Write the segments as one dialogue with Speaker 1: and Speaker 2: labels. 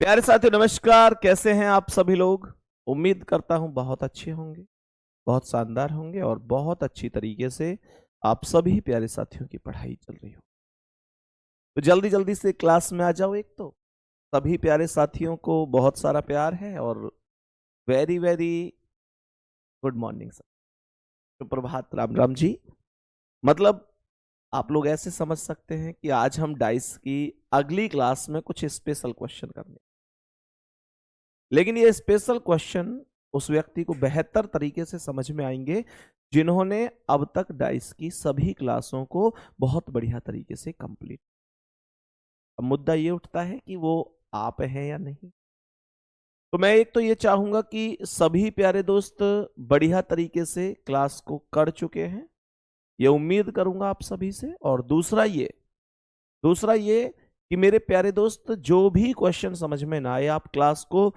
Speaker 1: प्यारे साथियों नमस्कार। कैसे हैं आप सभी लोग? उम्मीद करता हूं बहुत अच्छे होंगे, बहुत शानदार होंगे और बहुत अच्छी तरीके से आप सभी प्यारे साथियों की पढ़ाई चल रही हो। तो जल्दी जल्दी से क्लास में आ जाओ। एक तो सभी प्यारे साथियों को बहुत सारा प्यार है और very very good morning sir, सुप्रभात, राम राम जी। मतलब आप लोग ऐसे समझ सकते हैं कि आज हम डाइस की अगली क्लास में कुछ स्पेशल क्वेश्चन करने, लेकिन ये स्पेशल क्वेश्चन उस व्यक्ति को बेहतर तरीके से समझ में आएंगे जिन्होंने अब तक डाइस की सभी क्लासों को बहुत बढ़िया तरीके से कंप्लीट। अब मुद्दा ये उठता है कि वो आप हैं या नहीं। तो मैं एक तो ये चाहूंगा कि सभी प्यारे दोस्त बढ़िया तरीके से क्लास को कर चुके हैं, ये उम्मीद करूंगा आप सभी से। और दूसरा ये कि मेरे प्यारे दोस्त जो भी क्वेश्चन समझ में ना आए आप क्लास को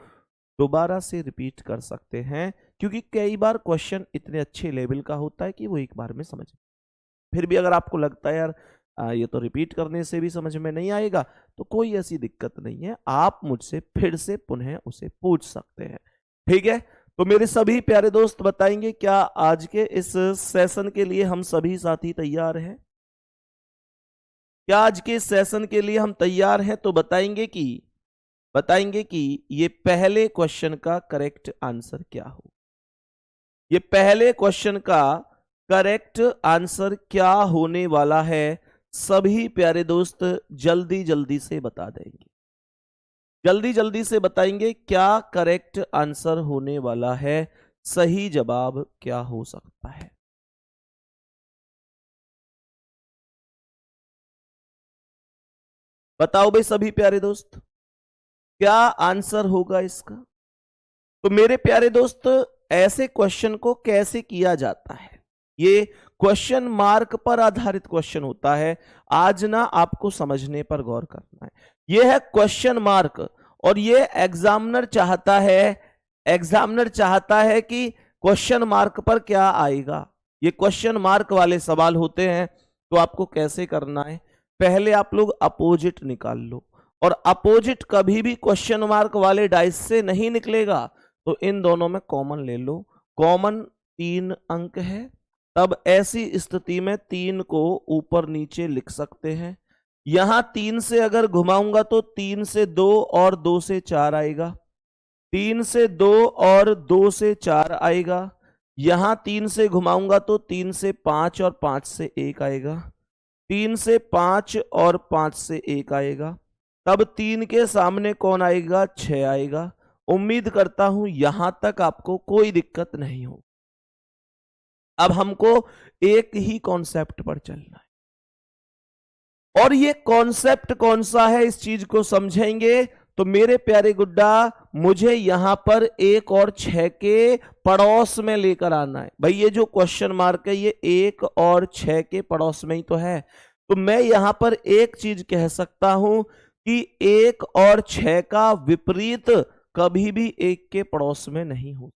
Speaker 1: दोबारा से रिपीट कर सकते हैं, क्योंकि कई बार क्वेश्चन इतने अच्छे लेवल का होता है कि वो एक बार में समझ। फिर भी अगर आपको लगता है यार ये तो रिपीट करने से भी समझ में नहीं आएगा, तो कोई ऐसी दिक्कत नहीं है, आप मुझसे फिर से पुनः उसे पूछ सकते हैं। ठीक है, तो मेरे सभी प्यारे दोस्त बताएंगे क्या आज के इस सेशन के लिए हम सभी साथी तैयार हैं? क्या आज के सेशन के लिए हम तैयार हैं? तो बताएंगे कि ये पहले क्वेश्चन का करेक्ट आंसर क्या हो। ये पहले क्वेश्चन का करेक्ट आंसर क्या होने वाला है, सभी प्यारे दोस्त जल्दी जल्दी से बता देंगे। जल्दी जल्दी से बताएंगे क्या करेक्ट आंसर होने वाला है, सही जवाब क्या हो सकता है। बताओ भाई सभी प्यारे दोस्त, क्या आंसर होगा इसका? तो मेरे प्यारे दोस्त ऐसे क्वेश्चन को कैसे किया जाता है, ये क्वेश्चन मार्क पर आधारित क्वेश्चन होता है। आज ना आपको समझने पर गौर करना है। यह है क्वेश्चन मार्क और ये एग्जामिनर चाहता है कि क्वेश्चन मार्क पर क्या आएगा। ये क्वेश्चन मार्क वाले सवाल होते हैं। तो आपको कैसे करना है, पहले आप लोग अपोजिट निकाल लो, और अपोजिट कभी भी क्वेश्चन मार्क वाले डाइस से नहीं निकलेगा। तो इन दोनों में कॉमन ले लो, कॉमन 3 अंक है। तब ऐसी स्थिति में 3 को ऊपर नीचे लिख सकते हैं। यहां 3 से अगर घुमाऊंगा तो 3 से 2 और 2 से 4 आएगा, 3 से 2 और 2 से 4 आएगा। यहां 3 से घुमाऊंगा तो 3 से 5 और 5 से 1 आएगा, 3 से 5 और 5 से 1 आएगा। तब 3 के सामने कौन आएगा? 6 आएगा। उम्मीद करता हूं यहां तक आपको कोई दिक्कत नहीं हो। अब हमको एक ही कॉन्सेप्ट पर चलना है, और ये कॉन्सेप्ट कौन सा है इस चीज को समझेंगे। तो मेरे प्यारे गुड्डा, मुझे यहां पर 1 और 6 के पड़ोस में लेकर आना है। भाई ये जो क्वेश्चन मार्क है ये 1 और 6 के पड़ोस में ही तो है। तो मैं यहां पर एक चीज कह सकता हूं कि 1 और 6 का विपरीत कभी भी 1 के पड़ोस में नहीं हो।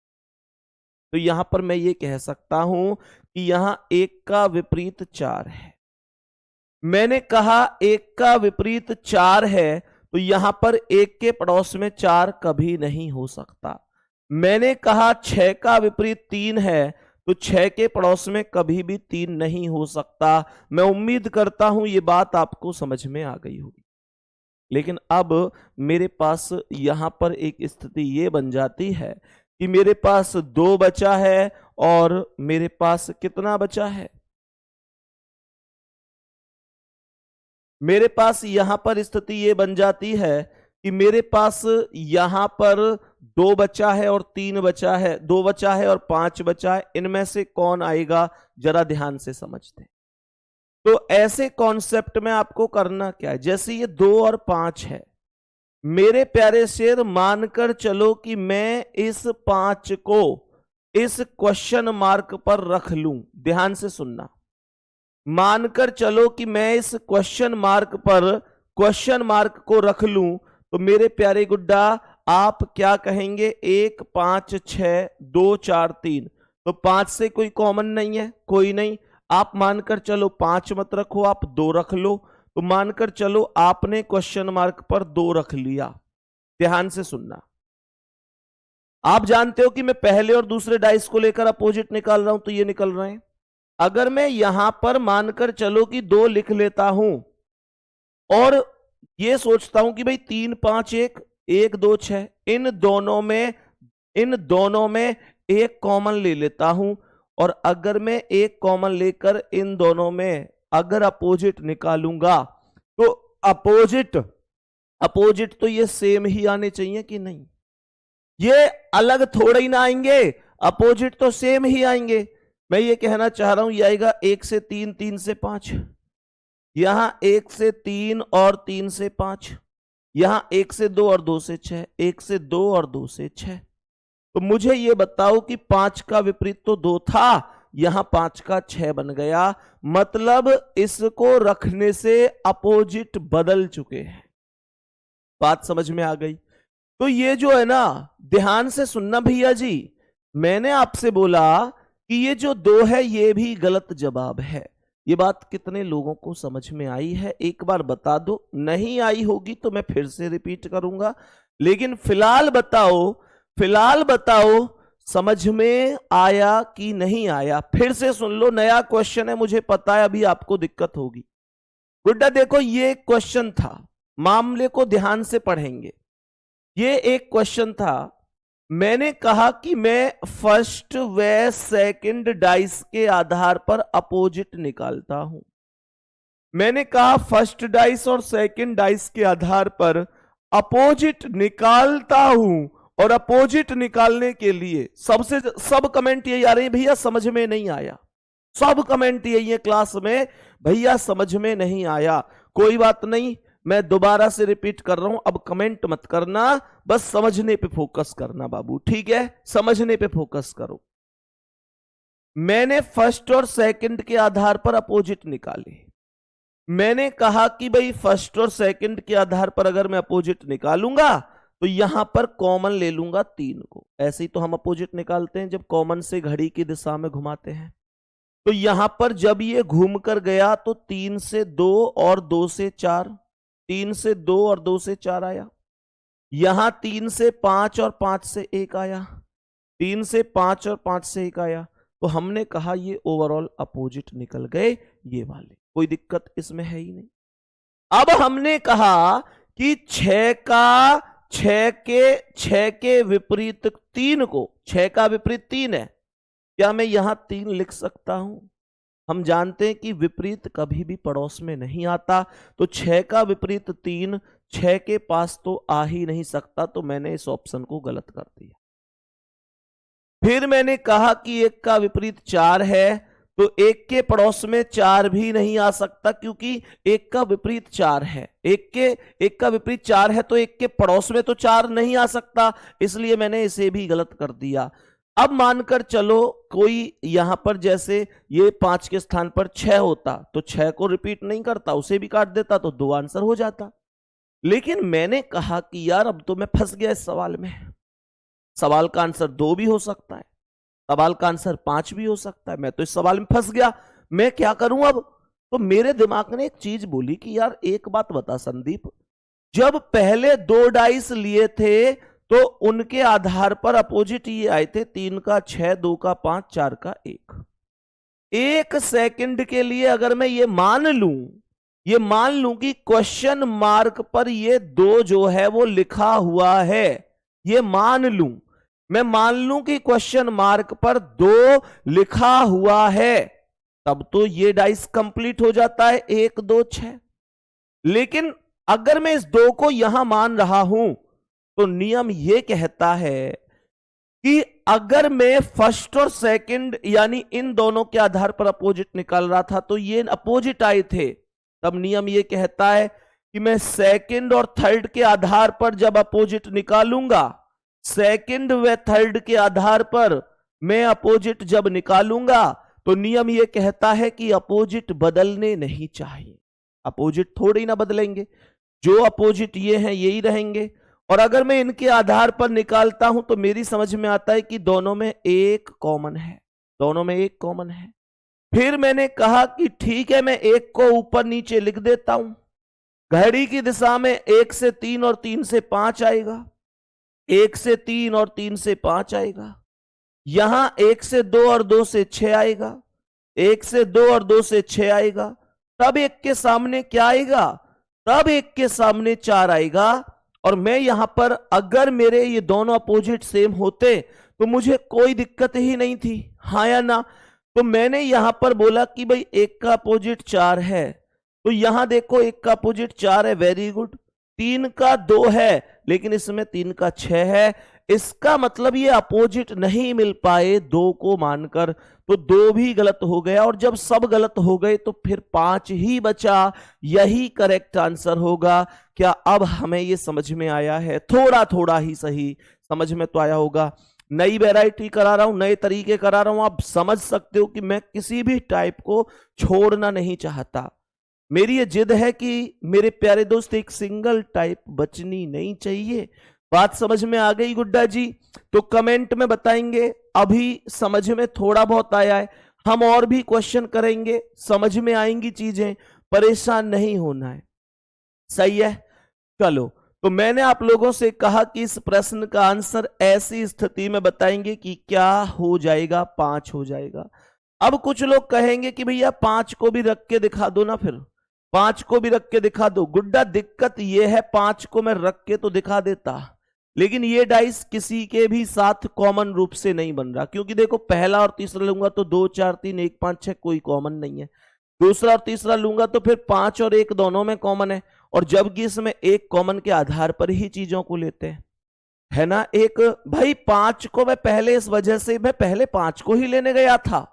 Speaker 1: तो यहां पर मैं ये कह सकता हूं कि यहां 1 का विपरीत 4 है। मैंने कहा 1 का विपरीत 4 है, तो यहां पर 1 के पड़ोस में 4 कभी नहीं हो सकता। मैंने कहा 6 का विपरीत 3 है, तो 6 के पड़ोस में कभी भी 3 नहीं हो सकता। मैं उम्मीद करता हूं ये बात आपको समझ में आ गई होगी। लेकिन अब मेरे पास यहां पर एक स्थिति ये बन जाती है कि मेरे पास 2 बचा है और मेरे पास कितना बचा है? मेरे पास यहां पर स्थिति ये बन जाती है कि मेरे पास यहां पर 2 बचा है और 3 बचा है, 2 बचा है और 5 बचा है। इनमें से कौन आएगा, जरा ध्यान से समझते हैं। तो ऐसे कॉन्सेप्ट में आपको करना क्या है, जैसे ये 2 और 5 है, मेरे प्यारे शेर मानकर चलो कि मैं इस 5 को इस क्वेश्चन मार्क पर रख लूं। ध्यान से सुनना, मानकर चलो कि मैं इस क्वेश्चन मार्क को रख लूं, तो मेरे प्यारे गुड्डा आप क्या कहेंगे? 1 5 6 2 4 3, तो 5 से कोई कॉमन नहीं है, कोई नहीं। आप मानकर चलो 5 मत रखो, आप 2 रख लो। तो मानकर चलो आपने क्वेश्चन मार्क पर 2 रख लिया। ध्यान से सुनना। आप जानते हो कि मैं पहले और दूसरे डाइस को लेकर अपोजिट निकाल रहा हूं, तो ये निकल रहे हैं। अगर मैं यहां पर मानकर चलो कि 2 लिख लेता हूं और ये सोचता हूं कि भाई 3 5 1 1 2 6, इन दोनों में एक कॉमन ले लेता हूं, और अगर मैं एक कॉमन लेकर इन दोनों में अगर अपोजिट निकालूंगा तो अपोजिट तो ये सेम ही आने चाहिए कि नहीं? ये अलग थोड़े ही ना आएंगे, अपोजिट तो सेम ही आएंगे। मैं ये कहना चाह रहा हूं, ये आएगा 1 से 3, 3 से 5, यहां 1 से 3 और 3 से 5, यहां 1 से 2 और 2 से 6, 1 से 2 और 2 से 6। तो मुझे ये बताओ कि 5 का विपरीत तो 2 था, यहां 5 का 6 बन गया, मतलब इसको रखने से अपोजिट बदल चुके हैं। बात समझ में आ गई? तो ये जो है ना, ध्यान से सुनना भैया जी, मैंने आपसे बोला कि ये जो 2 है ये भी गलत जवाब है। ये बात कितने लोगों को समझ में आई है? एक बार बता दो, नहीं आई होगी तो मैं फिर से रिपीट करूंगा, लेकिन फिलहाल बताओ समझ में आया कि नहीं आया? फिर से सुन लो, नया क्वेश्चन है, मुझे पता है अभी आपको दिक्कत होगी। गुड्डा देखो, ये क्वेश्चन था, मामले को ध्यान से पढ़ेंगे। ये एक क्वेश्चन था, मैंने कहा कि मैं फर्स्ट व सेकंड डाइस के आधार पर अपोजिट निकालता हूं। मैंने कहा फर्स्ट डाइस और सेकंड डाइस के आधार पर अपोजिट निकालता हूं, और अपोजिट निकालने के लिए सब कमेंट यही आ रही है, भैया समझ में नहीं आया। सब कमेंट यही है क्लास में, भैया समझ में नहीं आया। कोई बात नहीं, मैं दोबारा से रिपीट कर रहा हूं, अब कमेंट मत करना, बस समझने पे फोकस करना बाबू, ठीक है? समझने पे फोकस करो। मैंने फर्स्ट और सेकंड के आधार पर अपोजिट निकाले। मैंने कहा कि भाई फर्स्ट और सेकंड के आधार पर अगर मैं अपोजिट निकालूंगा तो यहां पर कॉमन ले लूंगा 3 को। ऐसे ही तो हम अपोजिट निकालते हैं जब कॉमन से घड़ी की दिशा में घुमाते हैं। तो यहां पर जब ये घूम कर गया तो 3 से 2 और 2 से 4, 3 से 2 और 2 से 4 आया। यहां 3 से 5 और 5 से 1 आया, 3 से 5 और 5 से 1 आया। तो हमने कहा ये ओवरऑल अपोजिट निकल गए ये वाले, कोई दिक्कत इसमें है ही नहीं। अब हमने कहा कि 6 के विपरीत 3 को, 6 का विपरीत 3 है, क्या मैं यहां 3 लिख सकता हूं? हम जानते हैं कि विपरीत कभी भी पड़ोस में नहीं आता, तो 6 का विपरीत 3 6 के पास तो आ ही नहीं सकता, तो मैंने इस ऑप्शन को गलत कर दिया। फिर मैंने कहा कि 1 का विपरीत 4 है, तो 1 के पड़ोस में 4 भी नहीं आ सकता, क्योंकि 1 का विपरीत 4 है। 1 का विपरीत 4 है तो 1 के पड़ोस में तो 4 नहीं आ सकता, इसलिए मैंने इसे भी गलत कर दिया। अब मानकर चलो कोई यहां पर जैसे ये 5 के स्थान पर 6 होता तो 6 को रिपीट नहीं करता, उसे भी काट देता तो 2 आंसर हो जाता। लेकिन मैंने कहा कि यार अब तो मैं फंस गया इस सवाल में। सवाल का आंसर 2 भी हो सकता है, सवाल का आंसर 5 भी हो सकता है, मैं तो इस सवाल में फंस गया, मैं क्या करूं अब? तो मेरे दिमाग ने एक चीज बोली कि यार एक बात बता संदीप, जब पहले 2 डाइस लिए थे तो उनके आधार पर अपोजिट ये आए थे, 3 का 6, 2 का 5, 4 का 1। 1 सेकंड के लिए अगर मैं ये मान लूं कि क्वेश्चन मार्क पर ये 2 जो है वो लिखा हुआ है, ये मैं मान लूं कि क्वेश्चन मार्क पर 2 लिखा हुआ है, तब तो ये डाइस कंप्लीट हो जाता है 1 2 6। लेकिन अगर मैं इस 2 को यहां मान रहा हूं तो नियम यह कहता है कि अगर मैं फर्स्ट और सेकंड यानी इन दोनों के आधार पर अपोजिट निकाल रहा था तो ये अपोजिट आए थे, तब नियम यह कहता है कि मैं सेकंड और थर्ड के आधार पर जब अपोजिट निकालूंगा, सेकंड व थर्ड के आधार पर मैं अपोजिट जब निकालूंगा तो नियम यह कहता है कि अपोजिट बदलने नहीं चाहिए। अपोजिट थोड़े ही ना बदलेंगे, जो अपोजिट ये हैं यही रहेंगे। और अगर मैं इनके आधार पर निकालता हूं तो मेरी समझ में आता है कि दोनों में एक कॉमन है, फिर मैंने कहा कि ठीक है मैं 1 को ऊपर नीचे लिख देता हूं, घड़ी की दिशा में 1 से 3 और 3 से 5 आएगा, 1 से 3 और 3 से 5 आएगा। यहां 1 से 2 और 2 से 6 आएगा, 1 से 2 और 2 से 6 आएगा। तब 1 के सामने क्या आएगा? तब 1 के सामने 4 आएगा। और मैं यहां पर अगर मेरे ये दोनों अपोजिट सेम होते तो मुझे कोई दिक्कत ही नहीं थी, हाँ या ना? तो मैंने यहां पर बोला कि भाई 1 का अपोजिट 4 है, तो यहां देखो 1 का अपोजिट 4 है, वेरी गुड। 3 का 2 है, लेकिन इसमें 3 का 6 है। इसका मतलब ये अपोजिट नहीं मिल पाए 2 को मानकर, तो 2 भी गलत हो गया। और जब सब गलत हो गए तो फिर 5 ही बचा, यही करेक्ट आंसर होगा। क्या अब हमें ये समझ में आया है? थोड़ा थोड़ा ही सही समझ में तो आया होगा। नई वैरायटी करा रहा हूं, नए तरीके करा रहा हूं, आप समझ सकते हो कि मैं किसी भी टाइप को छोड़ना नहीं चाहता। मेरी ये जिद है कि मेरे प्यारे दोस्त एक सिंगल टाइप बचनी नहीं चाहिए। बात समझ में आ गई गुड्डा जी? तो कमेंट में बताएंगे अभी समझ में थोड़ा बहुत आया है। हम और भी क्वेश्चन करेंगे, समझ में आएंगी चीजें, परेशान नहीं होना है। सही है? चलो, तो मैंने आप लोगों से कहा कि इस प्रश्न का आंसर ऐसी स्थिति में बताएंगे कि क्या हो जाएगा, 5 हो जाएगा। अब कुछ लोग कहेंगे कि भैया 5 को भी रख के दिखा दो ना, फिर 5 को भी रख के दिखा दो। गुड्डा दिक्कत यह है, 5 को मैं रख के तो दिखा देता, लेकिन ये डाइस किसी के भी साथ कॉमन रूप से नहीं बन रहा, क्योंकि देखो पहला और तीसरा लूंगा तो 2 4 3 1 5 6 कोई कॉमन नहीं है। दूसरा और तीसरा लूंगा तो फिर 5 और 1 दोनों में कॉमन है, और जबकि इसमें एक कॉमन के आधार पर ही चीजों को लेते हैं, है ना? एक भाई 5 को मैं पहले इस वजह से मैं पहले 5 को ही लेने गया था,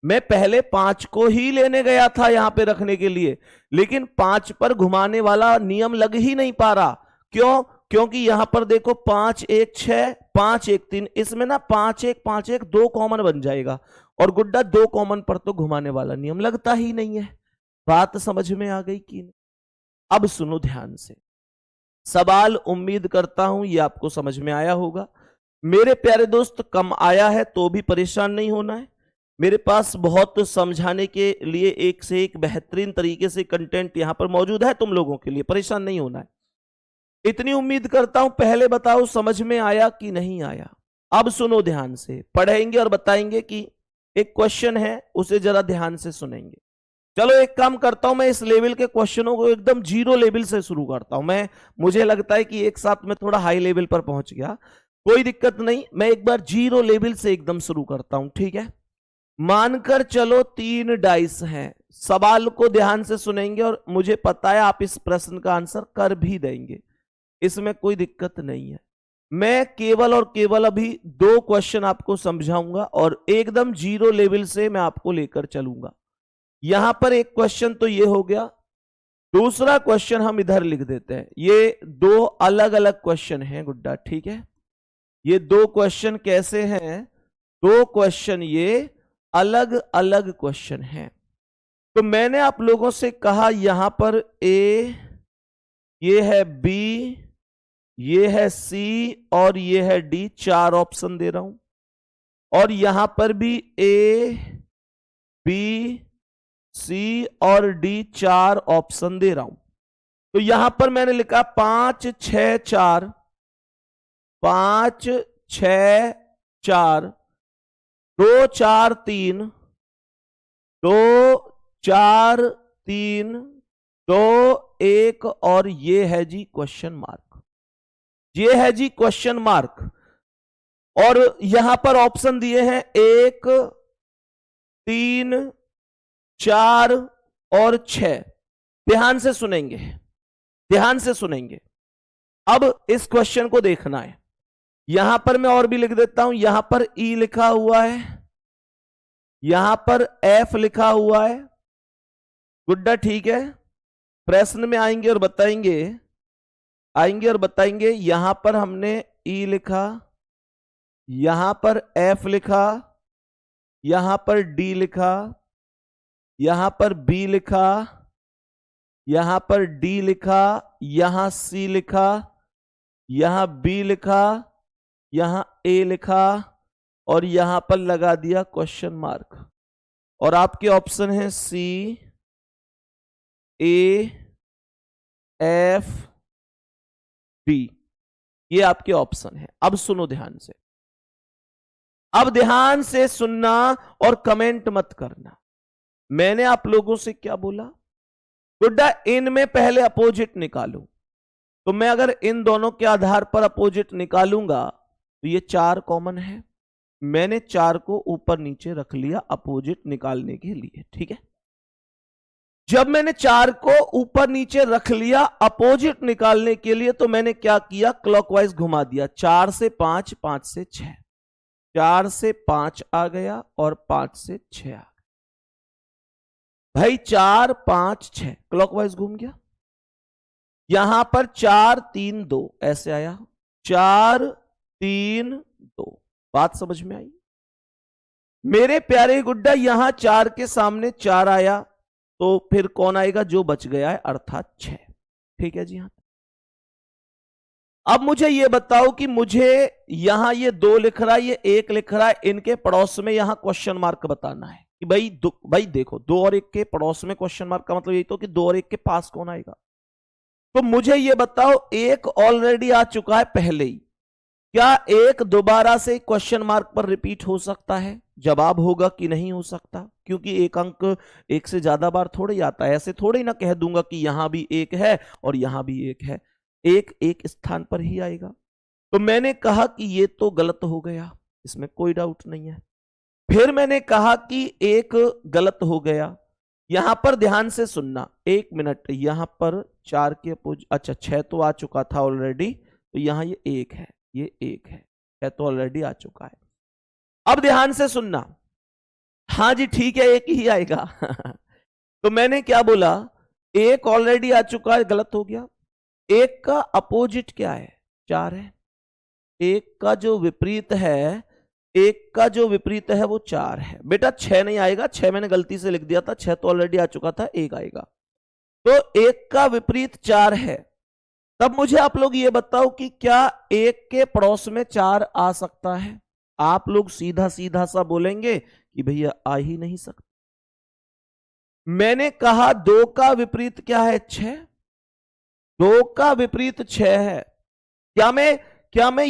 Speaker 1: मैं पहले 5 को ही लेने गया था यहां पे रखने के लिए, लेकिन 5 पर घुमाने वाला नियम लग ही नहीं पा रहा। क्यों? क्योंकि यहां पर देखो 5 1 6 5 1 3, इसमें ना 5 1 5 1 2 कॉमन बन जाएगा, और गुड्डा 2 कॉमन पर तो घुमाने वाला नियम लगता ही नहीं है। बात समझ में आ गई कि नहीं? अब सुनो ध्यान से सवाल, उम्मीद करता हूं ये आपको समझ में आया होगा। मेरे प्यारे दोस्त, कम आया है तो भी परेशान नहीं होना है। मेरे पास बहुत समझाने के लिए एक से एक बेहतरीन तरीके से कंटेंट यहां पर मौजूद है तुम लोगों के लिए, परेशान नहीं होना है। इतनी उम्मीद करता हूं। पहले बताओ समझ में आया कि नहीं आया? अब सुनो ध्यान से, पढ़ेंगे और बताएंगे कि एक क्वेश्चन है उसे जरा ध्यान से सुनेंगे। चलो एक काम करता हूं, मैं इस लेवल के क्वेश्चनों को एकदम जीरो लेवल से शुरू करता हूं। मुझे लगता है कि एक साथ में थोड़ा हाई लेवल पर पहुंच गया, कोई दिक्कत नहीं, मैं एक बार जीरो लेवल से एकदम शुरू करता हूं, ठीक है? मानकर चलो 3 डाइस हैं, सवाल को ध्यान से सुनेंगे और मुझे पता है आप इस प्रश्न का आंसर कर भी देंगे, इसमें कोई दिक्कत नहीं है। मैं केवल और केवल अभी 2 क्वेश्चन आपको समझाऊंगा और एकदम जीरो लेवल से मैं आपको लेकर चलूंगा। यहां पर एक क्वेश्चन तो ये हो गया, दूसरा क्वेश्चन हम इधर लिख देते हैं। ये 2 अलग अलग क्वेश्चन हैं गुड्डा, ठीक है? ये 2 क्वेश्चन कैसे हैं? 2 क्वेश्चन ये अलग अलग क्वेश्चन हैं। तो मैंने आप लोगों से कहा यहां पर ए, ये है बी, ये है सी और ये है डी, 4 ऑप्शन दे रहा हूं। और यहां पर भी ए, बी, सी और डी 4 ऑप्शन दे रहा हूं। तो यहां पर मैंने लिखा 5 6 4, 5 6 4, 2 4 3, 2 4 3, 2 1 और ये है जी क्वेश्चन मार्क, ये है जी क्वेश्चन मार्क। और यहां पर ऑप्शन दिए हैं 1 3 4 और 6। ध्यान से सुनेंगे, ध्यान से सुनेंगे। अब इस क्वेश्चन को देखना है। यहां पर मैं और भी लिख देता हूं, यहां पर ई लिखा हुआ है, यहां पर एफ लिखा हुआ है। गुड्डा ठीक है? प्रश्न में आएंगे और बताएंगे, आएंगे और बताएंगे। यहां पर हमने ई लिखा, यहां पर एफ लिखा, यहां पर डी लिखा, यहां पर बी लिखा, यहां पर डी लिखा, यहां सी लिखा, यहां बी लिखा, यहां ए लिखा और यहां पर लगा दिया क्वेश्चन मार्क। और आपके ऑप्शन है सी, ए, एफ डी, ये आपके ऑप्शन है। अब सुनो ध्यान से, अब ध्यान से सुनना और कमेंट मत करना। मैंने आप लोगों से क्या बोला, गुड्डा इनमें पहले अपोजिट निकालो। तो मैं अगर इन दोनों के आधार पर अपोजिट निकालूंगा तो ये 4 कॉमन है। मैंने 4 को ऊपर नीचे रख लिया अपोजिट निकालने के लिए, ठीक है। जब मैंने 4 को ऊपर नीचे रख लिया अपोजिट निकालने के लिए, तो मैंने क्या किया, क्लॉकवाइज घुमा दिया। 4 से 5, 5 से 6, 4 से 5 आ गया और 5 से 6 आ गया। भाई 4 5 6 क्लॉकवाइज घूम गया। यहां पर 4 3 2 ऐसे आया, 4 3 2। बात समझ में आई मेरे प्यारे गुड्डा? यहां 4 के सामने 4 आया तो फिर कौन आएगा, जो बच गया है, अर्थात 6। ठीक है जी हाँ। अब मुझे ये बताओ कि मुझे यहां ये 2 लिख रहा है, ये 1 लिख रहा है, इनके पड़ोस में यहां क्वेश्चन मार्क बताना है कि भाई देखो 2 और 1 के पड़ोस में क्वेश्चन मार्क का मतलब यही तो कि 2 और 1 के पास कौन आएगा। तो मुझे ये बताओ, 1 ऑलरेडी आ चुका है पहले ही, क्या 1 दोबारा से क्वेश्चन मार्क पर रिपीट हो सकता है? जवाब होगा कि नहीं हो सकता, क्योंकि एक अंक 1 से ज्यादा बार थोड़े ही आता है। ऐसे थोड़े ही ना कह दूंगा कि यहां भी 1 है और यहां भी 1 है, 1 एक स्थान पर ही आएगा। तो मैंने कहा कि ये तो गलत हो गया, इसमें कोई डाउट नहीं है। फिर मैंने कहा कि 1 गलत हो गया। यहां पर ध्यान से सुनना, 1 मिनट, यहां पर 4 के अच्छा 6 तो आ चुका था ऑलरेडी, तो यहां ये 1 है, ये 1 है, 6 तो ऑलरेडी आ चुका है। अब ध्यान से सुनना, हाँ जी ठीक है 1 ही आएगा। तो मैंने क्या बोला, 1 ऑलरेडी आ चुका है, गलत हो गया। 1 का अपोजिट क्या है, 4 है। 1 का जो विपरीत है, 1 का जो विपरीत है वो 4 है। बेटा 6 नहीं आएगा, 6 मैंने गलती से लिख दिया था, 6 तो ऑलरेडी आ चुका था, 1 आएगा। तो 1 का विपरीत 4 है। तब मुझे आप लोग ये बताओ कि क्या 1 के पड़ोस में 4 आ सकता है? आप लोग सीधा सीधा सा बोलेंगे कि भैया आ ही नहीं सकता। मैंने कहा 2 का विपरीत क्या है, 6। 2 का विपरीत 6 है। क्या मैं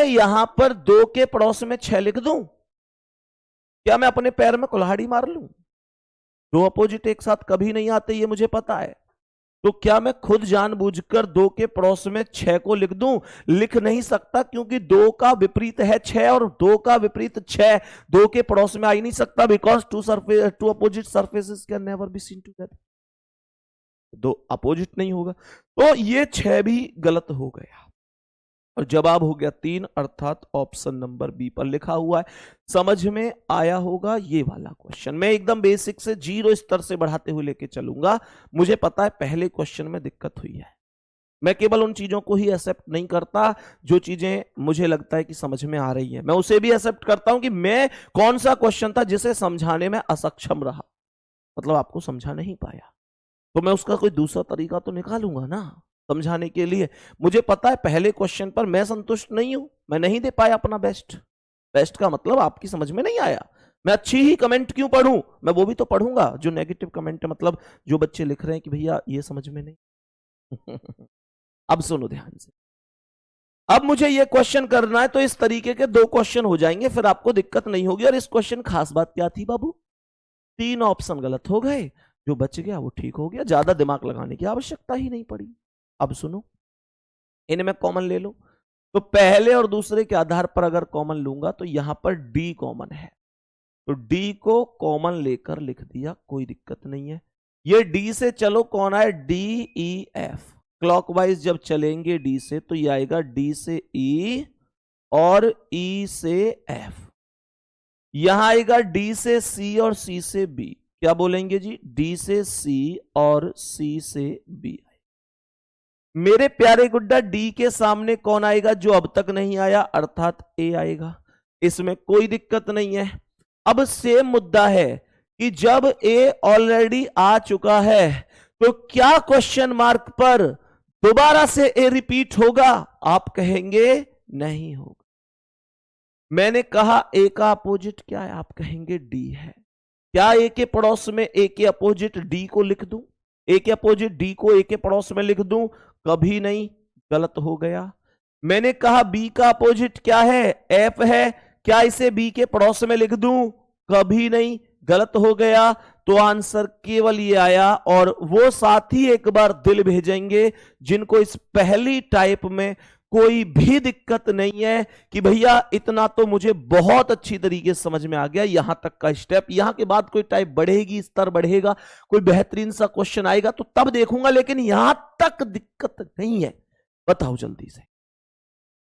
Speaker 1: यहां पर 2 के पड़ोस में 6 लिख दूं? क्या मैं अपने पैर में कुल्हाड़ी मार लूं? 2 अपोजिट एक साथ कभी नहीं आते, ये मुझे पता है। तो क्या मैं खुद जानबूझकर 2 के पड़ोस में 6 को लिख दूं? लिख नहीं सकता, क्योंकि 2 का विपरीत है 6 और 2 का विपरीत 6 2 के पड़ोस में आ ही नहीं सकता, because two opposite surfaces can never be seen together. 2 opposite नहीं होगा, तो ये 6 भी गलत हो गया और जवाब हो गया 3, अर्थात ऑप्शन नंबर बी पर लिखा हुआ है। समझ में आया होगा ये वाला क्वेश्चन। मैं एकदम बेसिक से 0 स्तर से बढ़ाते हुए लेके चलूंगा। मुझे पता है पहले क्वेश्चन में दिक्कत हुई है, मैं केवल उन चीजों को ही एक्सेप्ट नहीं करता जो चीजें मुझे लगता है कि समझ में आ रही है। मैं उसे भी एक्सेप्ट करता हूं कि मैं कौन सा क्वेश्चन था जिसे समझाने में असक्षम रहा, मतलब आपको समझा नहीं पाया, तो मैं उसका कोई दूसरा तरीका तो निकालूंगा ना समझाने के लिए। मुझे पता है पहले क्वेश्चन पर मैं संतुष्ट नहीं हूं, मैं नहीं दे पाया अपना बेस्ट। बेस्ट का मतलब आपकी समझ में नहीं आया। मैं अच्छी ही कमेंट क्यों पढ़ूं, मैं वो भी तो पढ़ूंगा जो नेगेटिव कमेंट है, मतलब जो बच्चे लिख रहे हैं कि भैया ये समझ में नहीं। अब सुनो ध्यान से, अब मुझे ये क्वेश्चन करना है, तो इस तरीके के 2 क्वेश्चन हो जाएंगे, फिर आपको दिक्कत नहीं होगी। और इस क्वेश्चन खास बात क्या थी बाबू, 3 ऑप्शन गलत हो गए, जो बच गया वो ठीक हो गया, ज्यादा दिमाग लगाने की आवश्यकता ही नहीं पड़ी। अब सुनो, इनमें कॉमन ले लो। तो पहले और दूसरे के आधार पर अगर कॉमन लूंगा तो यहां पर डी कॉमन है, तो डी को कॉमन लेकर लिख दिया, कोई दिक्कत नहीं है। ये डी से चलो कौन आए, डी ई एफ। क्लॉकवाइज जब चलेंगे डी से तो ये आएगा डी से ई और ई से एफ। यहां आएगा डी से सी और सी से बी। क्या बोलेंगे जी, डी से सी और सी से बी। मेरे प्यारे गुड्डा डी के सामने कौन आएगा, जो अब तक नहीं आया, अर्थात ए आएगा। इसमें कोई दिक्कत नहीं है। अब सेम मुद्दा है कि जब ए ऑलरेडी आ चुका है तो क्या क्वेश्चन मार्क पर दोबारा से ए रिपीट होगा? आप कहेंगे नहीं होगा। मैंने कहा ए का अपोजिट क्या है, आप कहेंगे डी है। क्या ए के पड़ोस में ए के अपोजिट डी को लिख दूं? ए के अपोजिट डी को ए के पड़ोस में लिख दूं, कभी नहीं, गलत हो गया। मैंने कहा बी का अपोजिट क्या है, एफ है, क्या इसे बी के पड़ोस में लिख दूं, कभी नहीं, गलत हो गया। तो आंसर केवल ये आया। और वो साथी एक बार दिल भेजेंगे जिनको इस पहली टाइप में कोई भी दिक्कत नहीं है कि भैया इतना तो मुझे बहुत अच्छी तरीके से समझ में आ गया, यहां तक का स्टेप, यहां के बाद कोई टाइप बढ़ेगी, स्तर बढ़ेगा, कोई बेहतरीन सा क्वेश्चन आएगा तो तब देखूंगा, लेकिन यहां तक दिक्कत नहीं है। बताओ जल्दी से,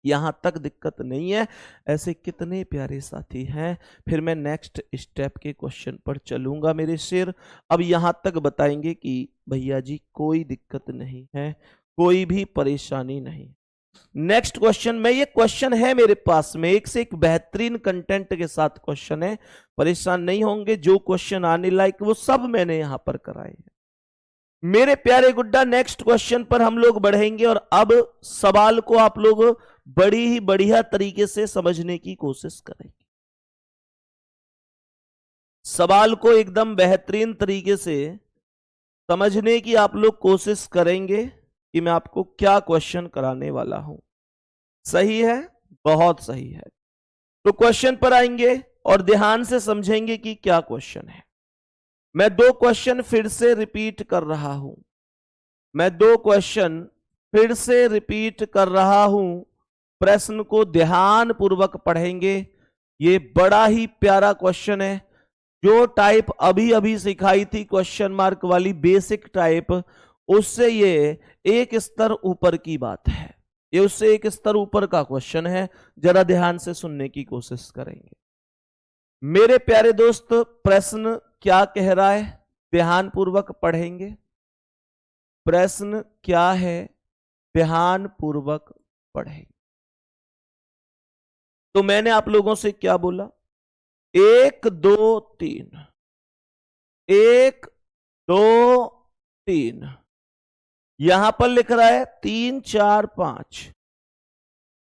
Speaker 1: यहां तक दिक्कत नहीं है। ऐसे कितने प्यारे साथी हैं। फिर मैं नेक्स्ट स्टेप के क्वेश्चन पर चलूंगा मेरे शेर। अब यहां तक बताएंगे कि भैया जी कोई दिक्कत नहीं है, कोई भी परेशानी नहीं। नेक्स्ट क्वेश्चन में, ये क्वेश्चन है मेरे पास में, एक से एक बेहतरीन कंटेंट के साथ क्वेश्चन है, परेशान नहीं होंगे। जो क्वेश्चन आने लायक वो सब मैंने यहां पर कराए हैं मेरे प्यारे गुड्डा। नेक्स्ट क्वेश्चन पर हम लोग बढ़ेंगे और अब सवाल को आप लोग बड़ी ही बढ़िया तरीके से समझने की कोशिश करेंगे। सवाल को एकदम बेहतरीन तरीके से समझने की आप लोग कोशिश करेंगे कि मैं आपको क्या क्वेश्चन कराने वाला हूं। सही है, बहुत सही है। तो क्वेश्चन पर आएंगे और ध्यान से समझेंगे कि क्या क्वेश्चन है। मैं दो क्वेश्चन फिर से रिपीट कर रहा हूं, मैं दो क्वेश्चन फिर से रिपीट कर रहा हूं। प्रश्न को ध्यान पूर्वक पढ़ेंगे। ये बड़ा ही प्यारा क्वेश्चन है। जो टाइप अभी अभी सिखाई थी क्वेश्चन मार्क वाली बेसिक टाइप, उससे ये एक स्तर ऊपर की बात है, ये उससे एक स्तर ऊपर का क्वेश्चन है। जरा ध्यान से सुनने की कोशिश करेंगे मेरे प्यारे दोस्त। प्रश्न क्या कह रहा है, ध्यान पूर्वक पढ़ेंगे। प्रश्न क्या है, ध्यान पूर्वक पढ़ेंगे। तो मैंने आप लोगों से क्या बोला, 1 2 3, 1 2 3, यहां पर लिख रहा है 3 4 5,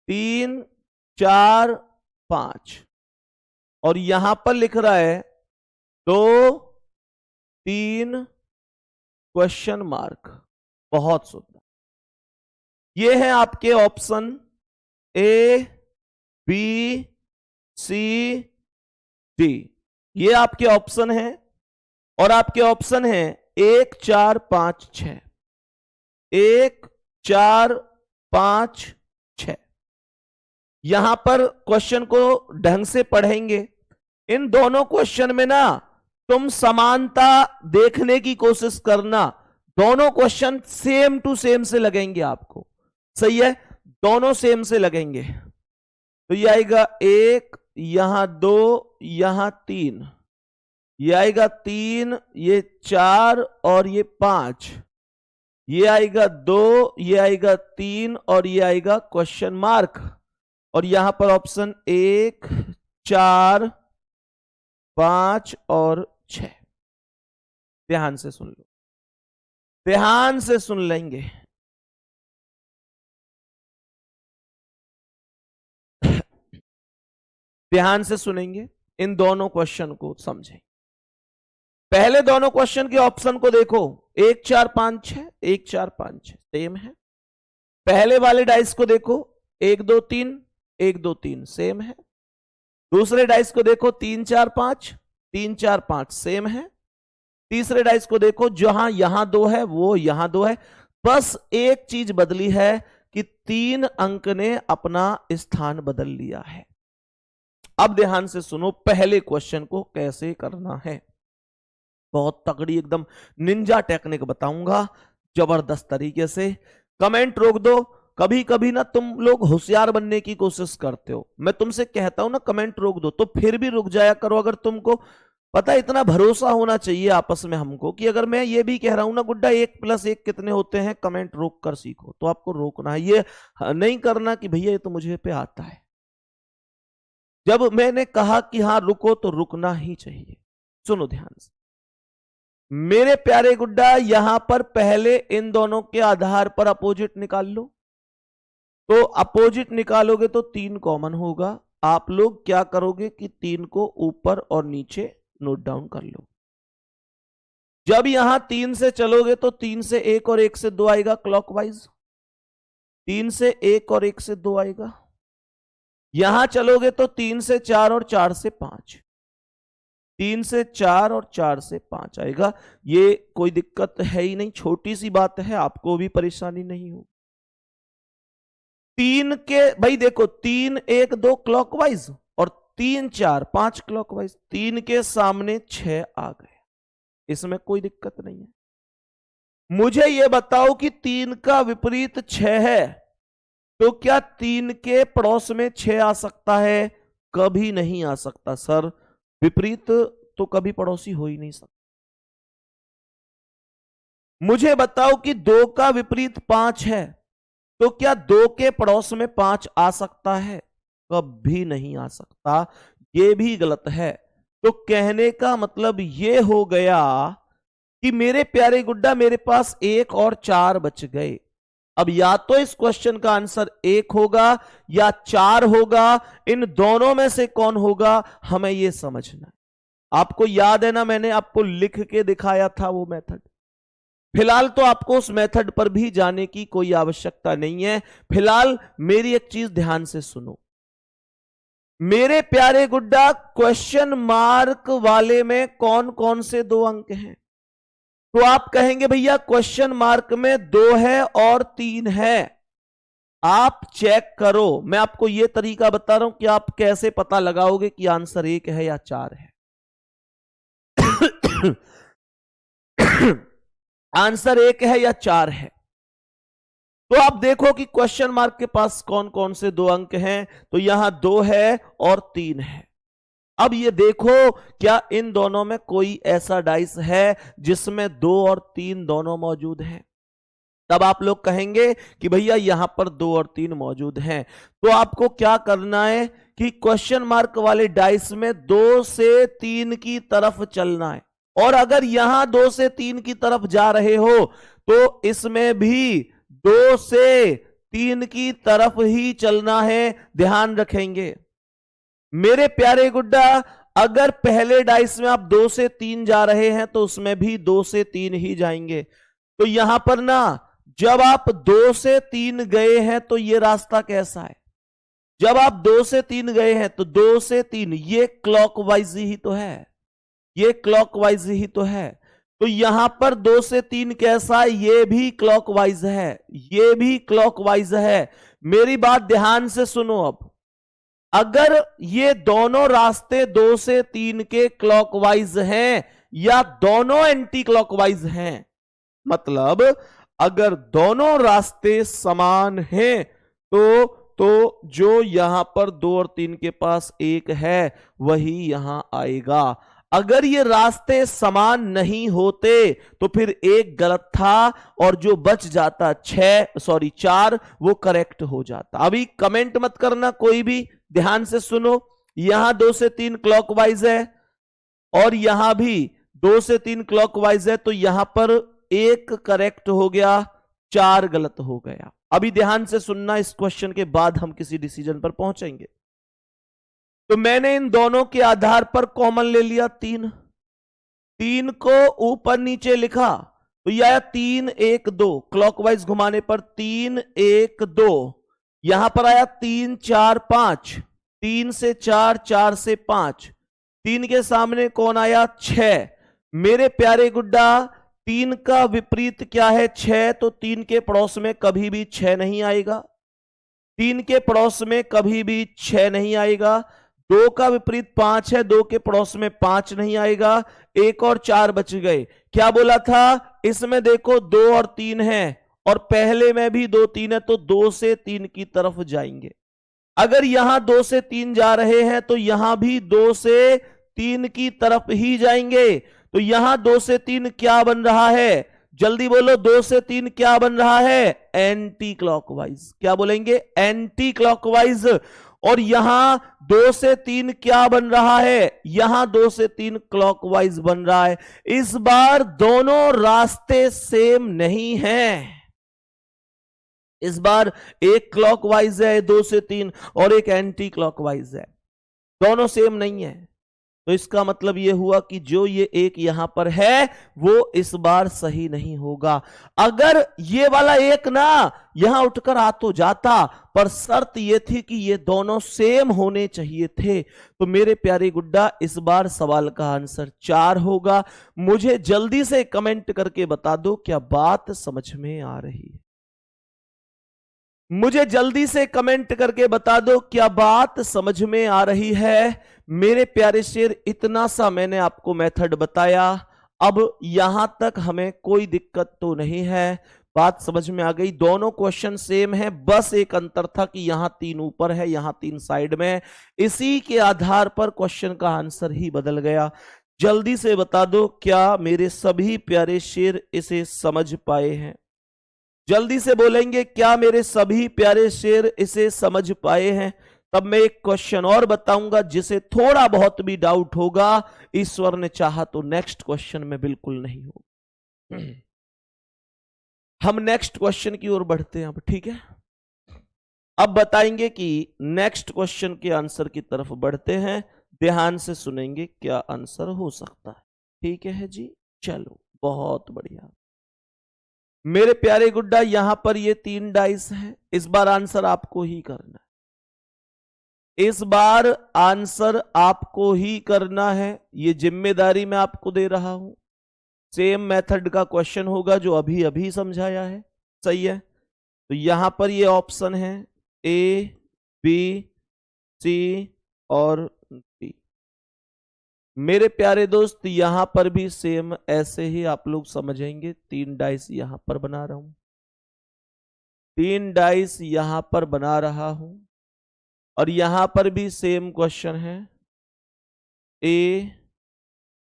Speaker 1: 3 4 5, और यहां पर लिख रहा है 2 3 क्वेश्चन मार्क। बहुत सुंदर। ये है आपके option A B C D, ये आपके ऑप्शन हैं। और आपके ऑप्शन हैं 1 4 5 6, 1 4 5 6। यहां पर क्वेश्चन को ढंग से पढ़ेंगे। इन दोनों क्वेश्चन में ना तुम समानता देखने की कोशिश करना। दोनों क्वेश्चन सेम टू सेम से लगेंगे आपको, सही है, दोनों सेम से लगेंगे। तो ये आएगा 1, यहां 2, यहां 3, ये आएगा 3, ये 4 और ये 5, ये आएगा 2, ये आएगा 3 और ये आएगा क्वेश्चन मार्क। और यहां पर ऑप्शन 1 4 5 और 6। ध्यान से सुन लो, ध्यान से सुन लेंगे। ध्यान से सुनेंगे, इन दोनों क्वेश्चन को समझें। पहले दोनों क्वेश्चन के ऑप्शन को देखो, 1 4 5 6, 1 4 5 6 सेम है। पहले वाले डाइस को देखो, 1 2 3, 1 2 3 सेम है। दूसरे डाइस को देखो 3 4 5, 3 4 5 सेम है। तीसरे डाइस को देखो, जहां यहां 2 है वो यहां 2 है। बस एक चीज बदली है कि 3 अंक ने अपना स्थान बदल लिया है। अब ध्यान से सुनो, पहले क्वेश्चन को कैसे करना है। बहुत तगड़ी एकदम निंजा टेक्निक बताऊंगा, जबरदस्त तरीके से। कमेंट रोक दो। कभी कभी ना तुम लोग होशियार बनने की कोशिश करते हो, मैं तुमसे कहता हूं ना कमेंट रोक दो, तो फिर भी रुक जाया करो। अगर तुमको पता है, इतना भरोसा होना चाहिए आपस में हमको कि अगर मैं ये भी कह रहा हूं ना गुड्डा 1 + 1 कितने होते हैं, कमेंट रोक कर सीखो, तो आपको रोकना है। ये नहीं करना कि भैया ये तो मुझे पे आता है। जब मैंने कहा कि हां रुको, तो रुकना ही चाहिए। सुनो ध्यान से मेरे प्यारे गुड्डा, यहां पर पहले इन दोनों के आधार पर अपोजिट निकाल लो। तो अपोजिट निकालोगे तो 3 कॉमन होगा। आप लोग क्या करोगे कि 3 को ऊपर और नीचे नोट डाउन कर लो। जब यहां 3 से चलोगे तो 3 से 1 और 1 से 2 आएगा क्लॉकवाइज, 3 से 1 और 1 से 2 आएगा। यहां चलोगे तो 3 से 4 और 4 से 5, 3 से 4 और 4 से 5 आएगा। ये कोई दिक्कत है ही नहीं, छोटी सी बात है, आपको भी परेशानी नहीं हो। 3 के भाई देखो 3 1 2 क्लॉकवाइज और 3 4 5 क्लॉकवाइज, 3 के सामने 6 आ गए, इसमें कोई दिक्कत नहीं है। मुझे यह बताओ कि 3 का विपरीत 6 है, तो क्या 3 के पड़ोस में 6 आ सकता है? कभी नहीं आ सकता सर, विपरीत तो कभी पड़ोसी हो ही नहीं सकता। मुझे बताओ कि 2 का विपरीत 5 है, तो क्या 2 के पड़ोस में 5 आ सकता है? कभी नहीं आ सकता, यह भी गलत है। तो कहने का मतलब यह हो गया कि मेरे प्यारे गुड्डा मेरे पास 1 और 4 बच गए। अब या तो इस क्वेश्चन का आंसर 1 होगा या 4 होगा, इन दोनों में से कौन होगा हमें यह समझना है। आपको याद है ना, मैंने आपको लिख के दिखाया था वो मेथड। फिलहाल तो आपको उस मेथड पर भी जाने की कोई आवश्यकता नहीं है। फिलहाल मेरी एक चीज ध्यान से सुनो मेरे प्यारे गुड्डा, क्वेश्चन मार्क वाले में कौन कौन से 2 अंक हैं? तो आप कहेंगे भैया क्वेश्चन मार्क में 2 है और 3 है। आप चेक करो, मैं आपको यह तरीका बता रहा हूं कि आप कैसे पता लगाओगे कि आंसर 1 है या 4 है। आंसर 1 है या 4 है, तो आप देखो कि क्वेश्चन मार्क के पास कौन कौन से 2 अंक हैं। तो यहां 2 है और 3 है। अब ये देखो क्या इन दोनों में कोई ऐसा डाइस है जिसमें 2 और 3 दोनों मौजूद हैं? तब आप लोग कहेंगे कि भैया यहां पर 2 और 3 मौजूद हैं। तो आपको क्या करना है कि क्वेश्चन मार्क वाले डाइस में 2 से 3 की तरफ चलना है, और अगर यहां 2 से 3 की तरफ जा रहे हो तो इसमें भी 2 से 3 की तरफ ही चलना है, ध्यान रखेंगे मेरे प्यारे गुड्डा। अगर पहले डाइस में आप 2 से 3 जा रहे हैं तो उसमें भी 2 से 3 ही जाएंगे। तो यहां पर ना जब आप 2 से 3 गए हैं तो यह रास्ता कैसा है? जब आप 2 से 3 गए हैं तो 2 से 3 ये क्लॉकवाइज ही तो है, ये क्लॉकवाइज ही तो है। तो यहां पर 2 से 3 कैसा है? ये भी क्लॉकवाइज है, ये भी क्लॉकवाइज है। मेरी बात ध्यान से सुनो। अब अगर ये दोनों रास्ते 2 से 3 के क्लॉकवाइज हैं या दोनों एंटी क्लॉकवाइज हैं, मतलब अगर दोनों रास्ते समान हैं तो जो यहां पर 2 और 3 के पास 1 है वही यहां आएगा। अगर ये रास्ते समान नहीं होते तो फिर 1 गलत था और जो बच जाता 4 वो करेक्ट हो जाता। अभी कमेंट मत करना कोई भी, ध्यान से सुनो। यहां 2 से 3 क्लॉकवाइज है और यहां भी 2 से 3 क्लॉकवाइज है, तो यहां पर 1 करेक्ट हो गया, 4 गलत हो गया। अभी ध्यान से सुनना, इस क्वेश्चन के बाद हम किसी डिसीजन पर पहुंचेंगे। तो मैंने इन दोनों के आधार पर कॉमन ले लिया 3 को ऊपर नीचे लिखा तो यह आया 3 1 2, क्लॉकवाइज घुमाने पर 3 1 2। यहां पर आया 3 4 5, 3 से 4, 4 से 5, 3 के सामने कौन आया? 6। मेरे प्यारे गुड्डा 3 का विपरीत क्या है? 6। तो 3 के पड़ोस में कभी भी 6 नहीं आएगा, 3 के पड़ोस में कभी भी 6 नहीं आएगा। 2 का विपरीत 5 है, 2 के पड़ोस में 5 नहीं आएगा। 1 और 4 बच गए। क्या बोला था? इसमें देखो 2 और 3 है और पहले में भी 2 3 है, तो 2 से 3 की तरफ जाएंगे। अगर यहां 2 से 3 जा रहे हैं तो यहां भी 2 से 3 की तरफ ही जाएंगे। तो यहां 2 से 3 क्या बन रहा है? जल्दी बोलो, 2 से 3 क्या बन रहा है? Anti clockwise. क्या बोलेंगे? Anti clockwise. और यहां 2 से 3 क्या बन रहा है? यहां 2 से 3 क्लॉकवाइज बन रहा है। इस बार दोनों रास्ते सेम नहीं हैं। इस बार एक क्लॉकवाइज है 2 से 3 और एक एंटी क्लॉकवाइज है, दोनों सेम नहीं है। तो इसका मतलब ये हुआ कि जो ये एक यहां पर है वो इस बार सही नहीं होगा। अगर ये वाला एक ना यहां उठकर आ तो जाता, पर शर्त ये थी कि ये दोनों सेम होने चाहिए थे। तो मेरे प्यारे गुड्डा, इस बार सवाल का आंसर 4 होगा। मुझे जल्दी से कमेंट करके बता दो क्या बात समझ में आ रही है। मुझे जल्दी से कमेंट करके बता दो क्या बात समझ में आ रही है। मेरे प्यारे शेर, इतना सा मैंने आपको मेथड बताया। अब यहां तक हमें कोई दिक्कत तो नहीं है, बात समझ में आ गई। दोनों क्वेश्चन सेम है, बस एक अंतर था कि यहां 3 ऊपर है, यहां 3 साइड में है। इसी के आधार पर क्वेश्चन का आंसर ही बदल गया। जल्दी से बता दो क्या मेरे सभी प्यारे शेर इसे समझ पाए हैं। जल्दी से बोलेंगे क्या मेरे सभी प्यारे शेर इसे समझ पाए हैं। तब मैं एक क्वेश्चन और बताऊंगा जिसे थोड़ा बहुत भी डाउट होगा, ईश्वर ने चाहा तो नेक्स्ट क्वेश्चन में बिल्कुल नहीं होगा। हम नेक्स्ट क्वेश्चन की ओर बढ़ते हैं अब, ठीक है। अब बताएंगे कि नेक्स्ट क्वेश्चन के आंसर की तरफ बढ़ते हैं। ध्यान से सुनेंगे क्या आंसर हो सकता है, ठीक है जी। चलो, बहुत बढ़िया। मेरे प्यारे गुड्डा, यहां पर ये 3 डाइस हैं। इस बार आंसर आपको ही करना है, इस बार आंसर आपको ही करना है। ये जिम्मेदारी मैं आपको दे रहा हूं। सेम मेथड का क्वेश्चन होगा जो अभी अभी समझाया है, सही है। तो यहां पर ये ऑप्शन है ए, बी, सी और डी। मेरे प्यारे दोस्त, यहां पर भी सेम ऐसे ही आप लोग समझेंगे। 3 डाइस यहां पर बना रहा हूं, 3 डाइस यहां पर बना रहा हूं, और यहां पर भी सेम क्वेश्चन है ए,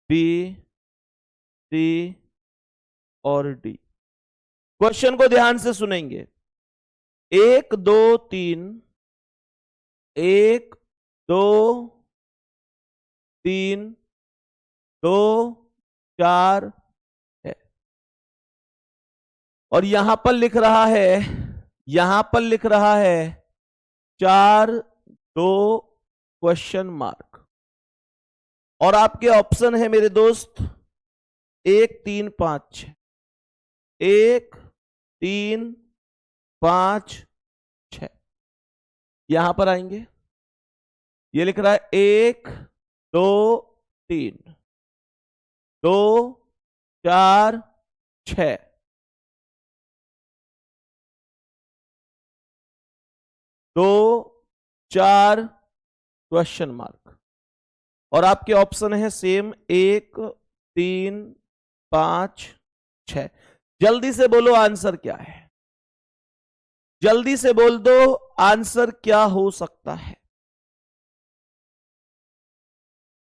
Speaker 1: बी, सी और डी। क्वेश्चन को ध्यान से सुनेंगे। 1 2 3, 1 2 3 2 4 है, और यहां पर लिख रहा है, यहां पर लिख रहा है 4 2 क्वेश्चन मार्क। और आपके ऑप्शन है मेरे दोस्त 1 3 5 6, 1 3 5 6। यहां पर आएंगे, ये लिख रहा है 1 2 3 2 4 6। 2 4 क्वेश्चन मार्क। और आपके ऑप्शन है सेम 1 3 5 6। जल्दी से बोलो आंसर क्या है, जल्दी से बोल दो आंसर क्या हो सकता है।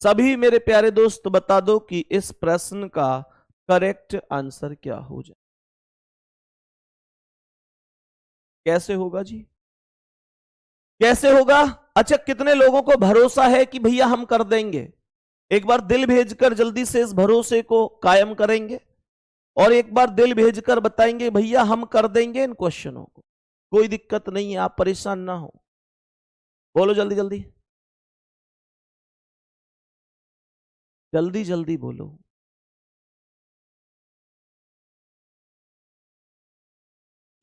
Speaker 1: सभी मेरे प्यारे दोस्त बता दो कि इस प्रश्न का करेक्ट आंसर क्या हो जाए। कैसे होगा जी, कैसे होगा? अच्छा, कितने लोगों को भरोसा है कि भैया हम कर देंगे? एक बार दिल भेजकर जल्दी से इस भरोसे को कायम करेंगे, और एक बार दिल भेजकर बताएंगे भैया हम कर देंगे इन क्वेश्चनों को, कोई दिक्कत नहीं है, आप परेशान ना हो। बोलो जल्दी जल्दी, जल्दी जल्दी बोलो।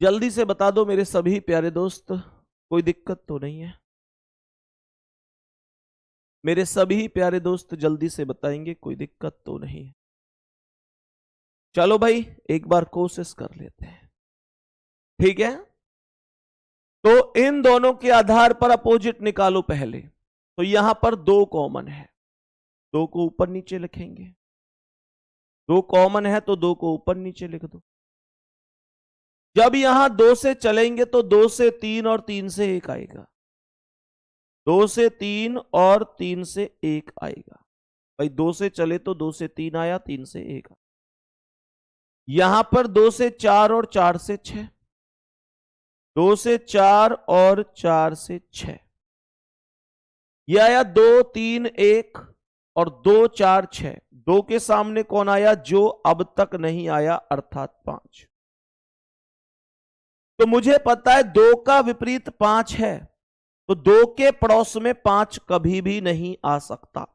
Speaker 1: जल्दी से बता दो मेरे सभी प्यारे दोस्त, कोई दिक्कत तो नहीं है। मेरे सभी प्यारे दोस्त जल्दी से बताएंगे, कोई दिक्कत तो नहीं है। चलो भाई, एक बार कोशिश कर लेते हैं, ठीक है। तो इन दोनों के आधार पर अपोजिट निकालो पहले। तो यहां पर 2 कॉमन है, 2 को ऊपर नीचे लिखेंगे। 2 कॉमन है तो 2 को ऊपर नीचे लिख दो। जब यहां 2 से चलेंगे तो 2 से 3 और 3 से 1 आएगा, 2 से 3 और 3 से 1 आएगा। भाई 2 से चले तो 2 से 3 आया, 3 से 1 आया। यहां पर 2 से 4 और 4 से 6, 2 से 4 और 4 से 6। यह आया 2 3 1 और 2 4 6। 2 के सामने कौन आया? जो अब तक नहीं आया, अर्थात 5। तो मुझे पता है 2 का विपरीत 5 है, तो 2 के पड़ोस में 5 कभी भी नहीं आ सकता।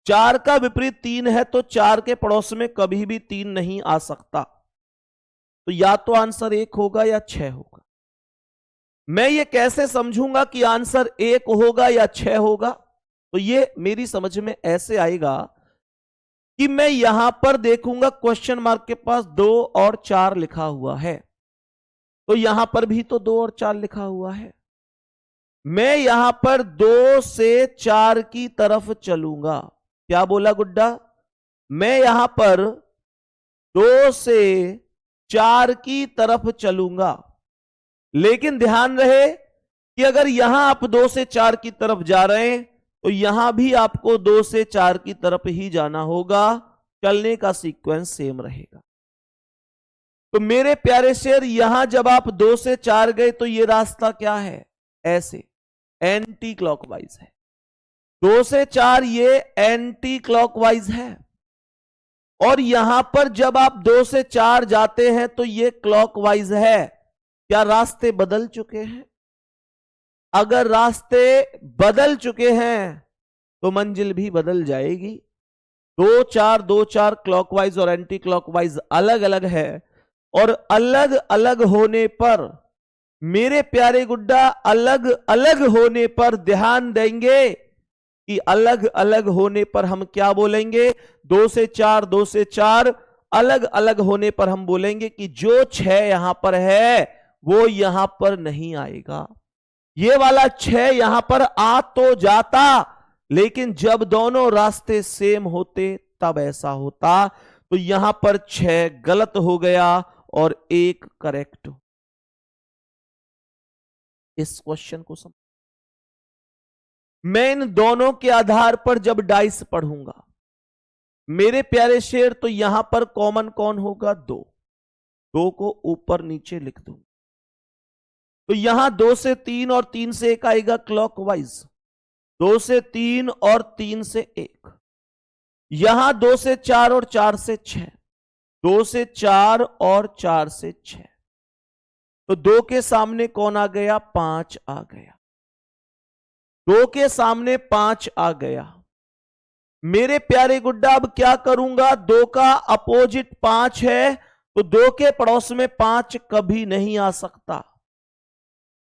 Speaker 1: 4 का विपरीत 3 है तो 4 के पड़ोस में कभी भी 3 नहीं आ सकता, तो या तो आंसर 1 होगा या 6 होगा। मैं ये कैसे समझूंगा कि आंसर 1 होगा या 6 होगा? तो ये मेरी समझ में ऐसे आएगा कि मैं यहां पर देखूंगा क्वेश्चन मार्क के पास 2 और 4 लिखा हुआ है, तो यहां पर भी तो 2 और 4 लिखा हुआ है। मैं यहां पर 2 से 4 की तरफ चलूंगा। क्या बोला गुड्डा? मैं यहां पर 2 से 4 की तरफ चलूंगा, लेकिन ध्यान रहे कि अगर यहां आप 2 से 4 की तरफ जा रहे हैं तो यहां भी आपको 2 से 4 की तरफ ही जाना होगा, चलने का सीक्वेंस सेम रहेगा। तो मेरे प्यारे शेर, यहां जब आप 2 से 4 गए तो ये रास्ता क्या है? ऐसे एंटी क्लॉकवाइज है। 2 से 4 ये एंटी क्लॉकवाइज है, और यहां पर जब आप 2 से 4 जाते हैं तो ये क्लॉकवाइज है। क्या रास्ते बदल चुके हैं? अगर रास्ते बदल चुके हैं तो मंजिल भी बदल जाएगी। 2 4 क्लॉकवाइज और एंटी क्लॉकवाइज अलग अलग है, और अलग अलग होने पर मेरे प्यारे गुड्डा, अलग अलग होने पर ध्यान देंगे कि अलग अलग होने पर हम क्या बोलेंगे? 2 से 4 2 से 4 अलग अलग होने पर हम बोलेंगे कि जो 6 यहां पर है वो यहां पर नहीं आएगा। ये वाला 6 यहां पर आ तो जाता, लेकिन जब दोनों रास्ते सेम होते तब ऐसा होता। तो यहां पर 6 गलत हो गया और 1 करेक्ट। इस क्वेश्चन को समझ, मैं इन दोनों के आधार पर जब डाइस पढ़ूंगा मेरे प्यारे शेर, तो यहां पर कॉमन कौन होगा? 2 को ऊपर नीचे लिख दूं, तो यहां 2 से 3 और 3 से 1 आएगा क्लॉकवाइज। 2 से 3 और 3 से 1, यहां 2 से 4 और 4 से 6, 2 से 4 और 4 से 6, तो 2 के सामने कौन आ गया? 5 आ गया। 2 के सामने 5 आ गया। मेरे प्यारे गुड्डा, अब क्या करूंगा? 2 का अपोजिट 5 है, तो 2 के पड़ोस में 5 कभी नहीं आ सकता।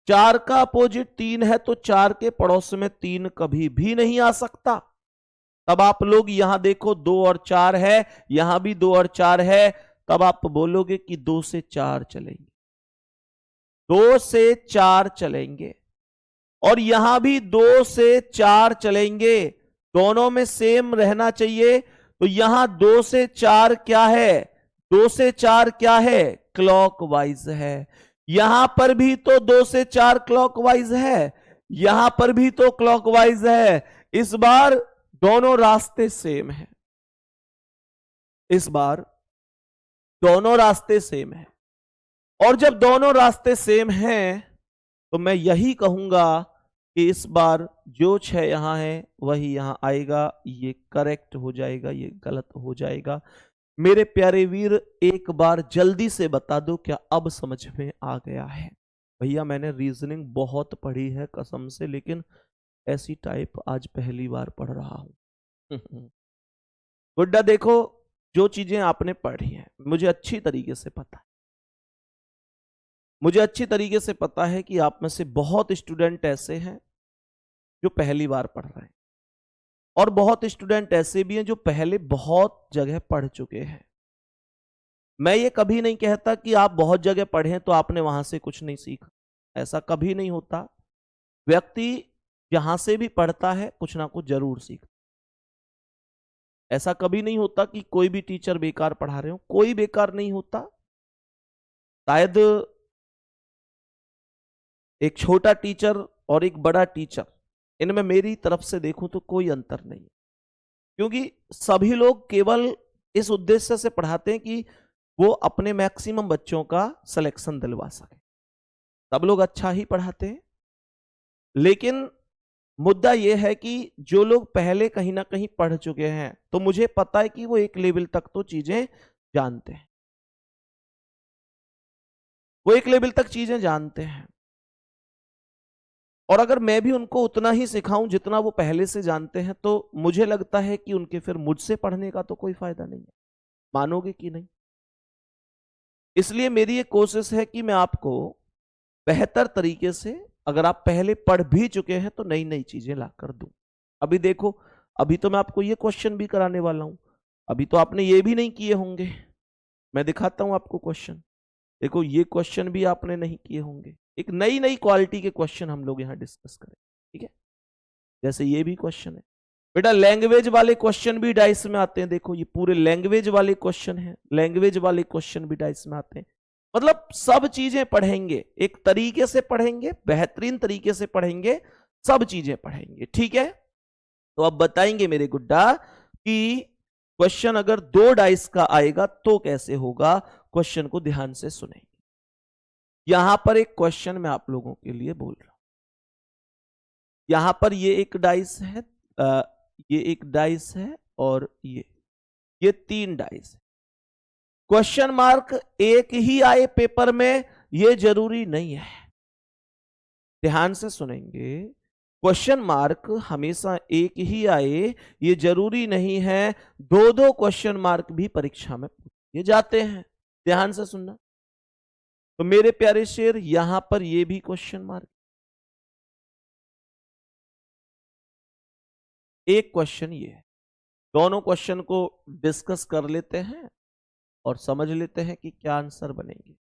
Speaker 1: 4 का अपोजिट 3 है, तो 4 के पड़ोस में 3 कभी भी नहीं आ सकता। तब आप लोग यहां देखो 2 और 4 है, यहां भी 2 और 4 है, तब आप बोलोगे कि 2 से 4 चलेंगे, 2 से 4 चलेंगे, और यहां भी 2 से 4 चलेंगे। दोनों में सेम रहना चाहिए। तो यहां 2 से 4 क्या है? 2 से 4 क्या है? क्लॉकवाइज है। यहां पर भी तो 2 से 4 क्लॉकवाइज है, यहां पर भी तो क्लॉकवाइज है। इस बार दोनों रास्ते सेम है। इस बार दोनों रास्ते सेम है, और जब दोनों रास्ते सेम हैं तो मैं यही कहूंगा कि इस बार जो 6 यहां है वही यहां आएगा। ये करेक्ट हो जाएगा, ये गलत हो जाएगा। मेरे प्यारे वीर, एक बार जल्दी से बता दो, क्या अब समझ में आ गया है? भैया मैंने रीजनिंग बहुत पढ़ी है कसम से, लेकिन ऐसी टाइप आज पहली बार पढ़ रहा हूं। गुड्डा देखो, जो चीजें आपने पढ़ी हैं मुझे अच्छी तरीके से पता है। मुझे अच्छी तरीके से पता है कि आप में से बहुत स्टूडेंट ऐसे हैं जो पहली बार पढ़ रहे हैं, और बहुत स्टूडेंट ऐसे भी हैं जो पहले बहुत जगह पढ़ चुके हैं। मैं ये कभी नहीं कहता कि आप बहुत जगह पढ़ें तो आपने वहां से कुछ नहीं सीखा, ऐसा कभी नहीं होता। व्यक्ति जहां से भी पढ़ता है कुछ ना कुछ जरूर सीखता। ऐसा कभी नहीं होता कि कोई भी टीचर बेकार पढ़ा रहे हो, कोई बेकार नहीं होता। शायद एक छोटा टीचर और एक बड़ा टीचर, इनमें मेरी तरफ से देखूं तो कोई अंतर नहीं, क्योंकि सभी लोग केवल इस उद्देश्य से पढ़ाते हैं कि वो अपने मैक्सिमम बच्चों का सिलेक्शन दिलवा सके। सब लोग अच्छा ही पढ़ाते हैं, लेकिन मुद्दा यह है कि जो लोग पहले कहीं ना कहीं पढ़ चुके हैं तो मुझे पता है कि वो एक लेवल तक तो चीजें जानते हैं, वो एक लेवल तक चीजें जानते हैं। और अगर मैं भी उनको उतना ही सिखाऊं जितना वो पहले से जानते हैं, तो मुझे लगता है कि उनके फिर मुझसे पढ़ने का तो कोई फायदा नहीं है। मानोगे कि नहीं? इसलिए मेरी ये कोशिश है कि मैं आपको बेहतर तरीके से, अगर आप पहले पढ़ भी चुके हैं, तो नई नई चीजें ला कर दूं। अभी देखो, अभी तो मैं आपको ये क्वेश्चन भी कराने वाला हूं। अभी तो आपने ये भी नहीं किए होंगे। मैं दिखाता हूं आपको क्वेश्चन। देखो, ये क्वेश्चन भी आपने नहीं किए होंगे। एक नई नई क्वालिटी के क्वेश्चन हम लोग यहां डिस्कस करें, ठीक है? जैसे ये भी क्वेश्चन है बेटा, लैंग्वेज वाले क्वेश्चन भी डाइस में आते हैं। देखो, ये पूरे लैंग्वेज वाले क्वेश्चन है, लैंग्वेज वाले क्वेश्चन भी डाइस में आते हैं। मतलब सब चीजें पढ़ेंगे, एक तरीके से पढ़ेंगे, बेहतरीन तरीके से पढ़ेंगे, सब चीजें पढ़ेंगे, ठीक है? तो अब बताएंगे मेरे गुड्डा कि क्वेश्चन अगर 2 डाइस का आएगा तो कैसे होगा। क्वेश्चन को ध्यान से सुनेंगे। यहां पर एक क्वेश्चन मैं आप लोगों के लिए बोल रहा हूं। यहां पर ये एक डाइस है, ये एक डाइस है, और ये 3 डाइस है। क्वेश्चन मार्क एक ही आए पेपर में ये जरूरी नहीं है। ध्यान से सुनेंगे। क्वेश्चन मार्क हमेशा एक ही आए ये जरूरी नहीं है। 2-2 क्वेश्चन मार्क भी परीक्षा में पूछे जाते हैं। ध्यान से सुनना। तो मेरे प्यारे शेर, यहां पर ये भी क्वेश्चन मार्क। एक क्वेश्चन ये है। दोनों क्वेश्चन को डिस्कस कर लेते हैं और समझ लेते हैं कि क्या आंसर बनेंगे।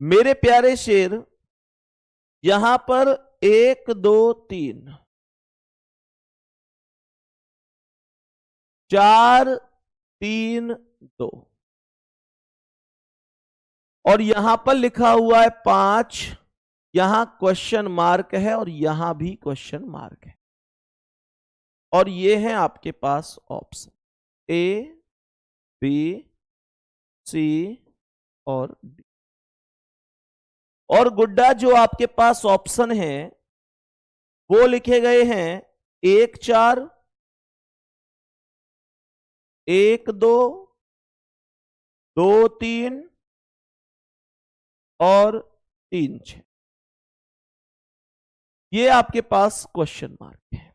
Speaker 1: मेरे प्यारे शेर, यहां पर 1 2 3 4 3 2 और यहां पर लिखा हुआ है 5। यहां क्वेश्चन मार्क है और यहां भी क्वेश्चन मार्क है। और ये है आपके पास ऑप्शन ए, बी, सी और डी। और गुड्डा, जो आपके पास ऑप्शन है वो लिखे गए हैं 1 4, 1 2, 2 3 और 3 6। ये आपके पास क्वेश्चन मार्क है।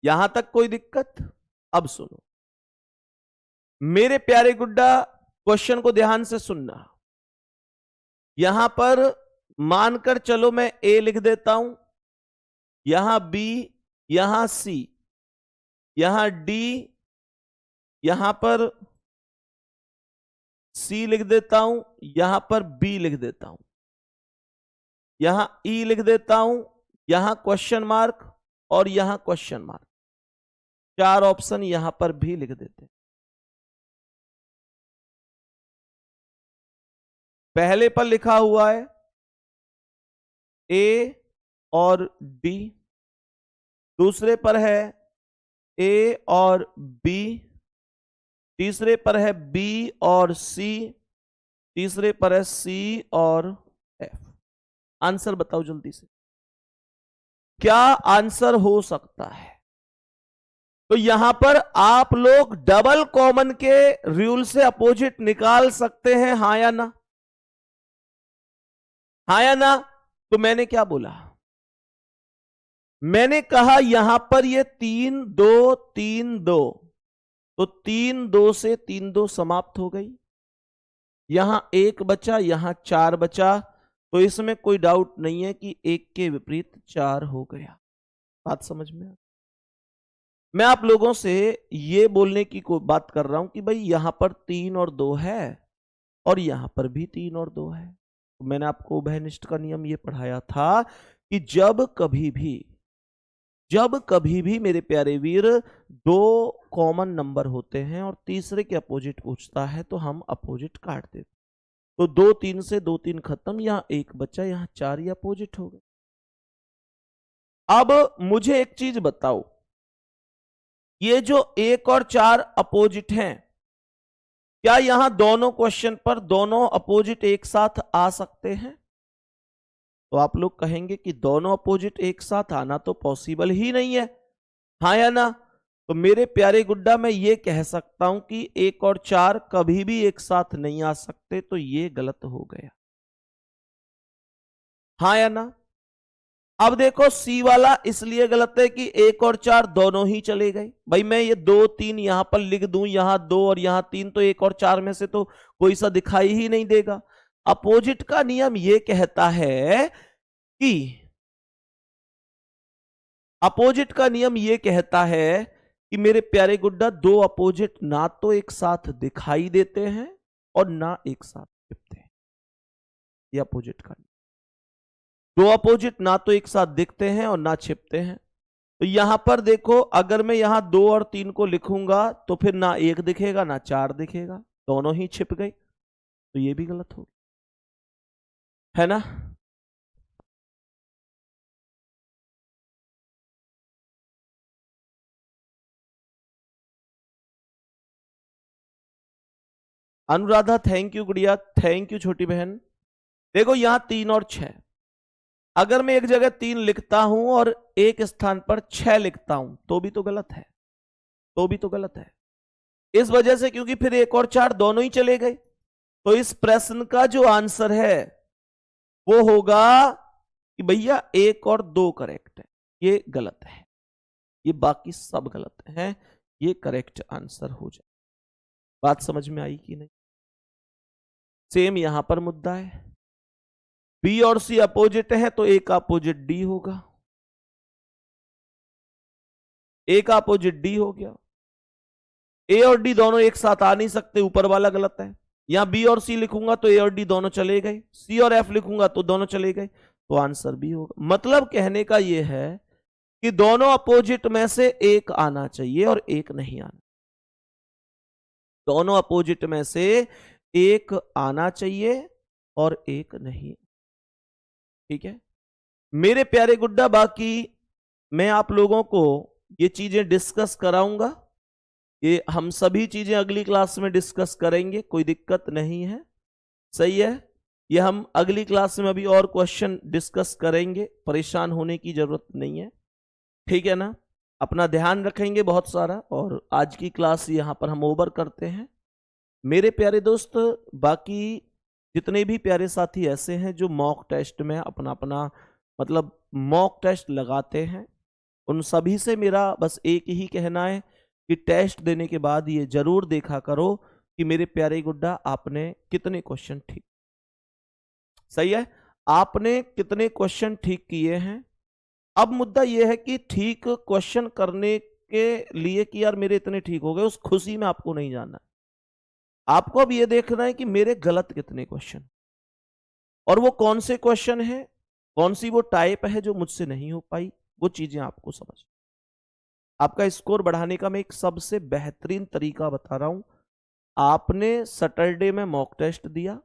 Speaker 1: यहां तक कोई दिक्कत? अब सुनो मेरे प्यारे गुड्डा, क्वेश्चन को ध्यान से सुनना। यहां पर मानकर चलो मैं ए लिख देता हूं, यहां बी, यहां सी, यहां डी, यहां पर सी लिख देता हूं, यहां पर बी लिख देता हूं, यहां ई लिख देता हूं, यहां क्वेश्चन मार्क और यहां क्वेश्चन मार्क। 4 ऑप्शन यहां पर भी लिख देते हैं। पहले पर लिखा हुआ है ए और डी, दूसरे पर है ए और बी, तीसरे पर है बी और सी, तीसरे पर है सी और एफ। आंसर बताओ जल्दी से, क्या आंसर हो सकता है? तो यहां पर आप लोग डबल कॉमन के रूल से अपोजिट निकाल सकते हैं, हां या ना? हाँ या ना? तो मैंने क्या बोला? मैंने कहा यहां पर ये 3 2 3 2, तो 3 2 से 3 2 समाप्त हो गई। यहां 1 बचा, यहां 4 बचा, तो इसमें कोई डाउट नहीं है कि 1 के विपरीत 4 हो गया। बात समझ में? मैं आप लोगों से ये बोलने की बात कर रहा हूं कि भाई यहां पर 3 और 2 है और यहां पर भी 3 और 2 है। तो मैंने आपको उभयनिष्ठ का नियम ये पढ़ाया था कि जब कभी भी मेरे प्यारे वीर 2 कॉमन नंबर होते हैं और तीसरे के अपोजिट पूछता है तो हम अपोजिट काट देते। तो 2 3 से 2 3 खत्म, यहां 1 बचा, यहां 4 ही अपोजिट हो गए। अब मुझे एक चीज बताओ, ये जो 1 और 4 अपोजिट हैं, क्या यहां दोनों क्वेश्चन पर दोनों अपोजिट एक साथ आ सकते हैं? तो आप लोग कहेंगे कि दोनों अपोजिट एक साथ आना तो पॉसिबल ही नहीं है, हाँ या ना? तो मेरे प्यारे गुड्डा मैं ये कह सकता हूं कि 1 और 4 कभी भी एक साथ नहीं आ सकते, तो ये गलत हो गया। हाँ या ना? अब देखो सी वाला इसलिए गलत है कि 1 और 4 दोनों ही चले गए। भाई मैं ये 2 3 यहां पर लिख दूं, यहां 2 और यहां 3, तो 1 और 4 में से तो कोई सा दिखाई ही नहीं देगा। अपोजिट का नियम ये कहता है कि अपोजिट का नियम ये कहता है कि मेरे प्यारे गुड्डा, 2 अपोजिट ना तो एक साथ दिखाई देते हैं और ना एक साथ छिपते हैं। ये अपोजिट का नियम। 2 अपोजिट ना तो एक साथ दिखते हैं और ना छिपते हैं। तो यहां पर देखो, अगर मैं यहां 2 और 3 को लिखूंगा तो फिर ना 1 दिखेगा ना 4 दिखेगा, दोनों ही छिप गए, तो ये भी गलत होगा, है ना? अनुराधा थैंक यू गुड़िया, थैंक यू छोटी बहन। देखो यहां 3 और 6, अगर मैं एक जगह 3 लिखता हूं और एक स्थान पर 6 लिखता हूं तो भी तो गलत है, तो भी तो गलत है। इस वजह से क्योंकि फिर 1 और 4 दोनों ही चले गए, तो इस प्रश्न का जो आंसर है वो होगा कि भैया 1 और 2 करेक्ट है, ये गलत है, ये बाकी सब गलत है, ये करेक्ट आंसर हो जाए। बात समझ में आई कि नहीं? सेम यहां पर मुद्दा है, बी और सी अपोजिट है तो ए का अपोजिट डी होगा, ए का अपोजिट डी हो गया। ए और डी दोनों एक साथ आ नहीं सकते, ऊपर वाला गलत है। यहां बी और सी लिखूंगा तो ए और डी दोनों चले गए, सी और एफ लिखूंगा तो दोनों चले गए, तो आंसर बी होगा। मतलब कहने का यह है कि दोनों अपोजिट में से एक आना चाहिए और एक नहीं आना, दोनों अपोजिट में से एक आना चाहिए और एक नहीं। ठीक है मेरे प्यारे गुड्डा, बाकी मैं आप लोगों को ये चीजें डिस्कस कराऊंगा, ये हम सभी चीजें अगली क्लास में डिस्कस करेंगे, कोई दिक्कत नहीं है, सही है। ये हम अगली क्लास में अभी और क्वेश्चन डिस्कस करेंगे, परेशान होने की जरूरत नहीं है, ठीक है ना? अपना ध्यान रखेंगे बहुत सारा, और आज की क्लास यहां पर हम ओवर करते हैं। मेरे प्यारे दोस्त, बाकी जितने भी प्यारे साथी ऐसे हैं जो मॉक टेस्ट में अपना अपना मतलब मॉक टेस्ट लगाते हैं, उन सभी से मेरा बस एक ही कहना है कि टेस्ट देने के बाद ये जरूर देखा करो कि मेरे प्यारे गुड्डा आपने कितने क्वेश्चन ठीक, सही है, आपने कितने क्वेश्चन ठीक किए हैं। अब मुद्दा यह है कि ठीक क्वेश्चन करने के लिए कि यार मेरे इतने ठीक हो गए, उस खुशी में आपको नहीं जाना, आपको अब यह देखना है कि मेरे गलत कितने क्वेश्चन, और वो कौन से क्वेश्चन है, कौन सी वो टाइप है जो मुझसे नहीं हो पाई, वो चीजें आपको समझ। आपका स्कोर बढ़ाने का मैं एक सबसे बेहतरीन तरीका बता रहा हूं। आपने सैटरडे में मॉक टेस्ट दिया,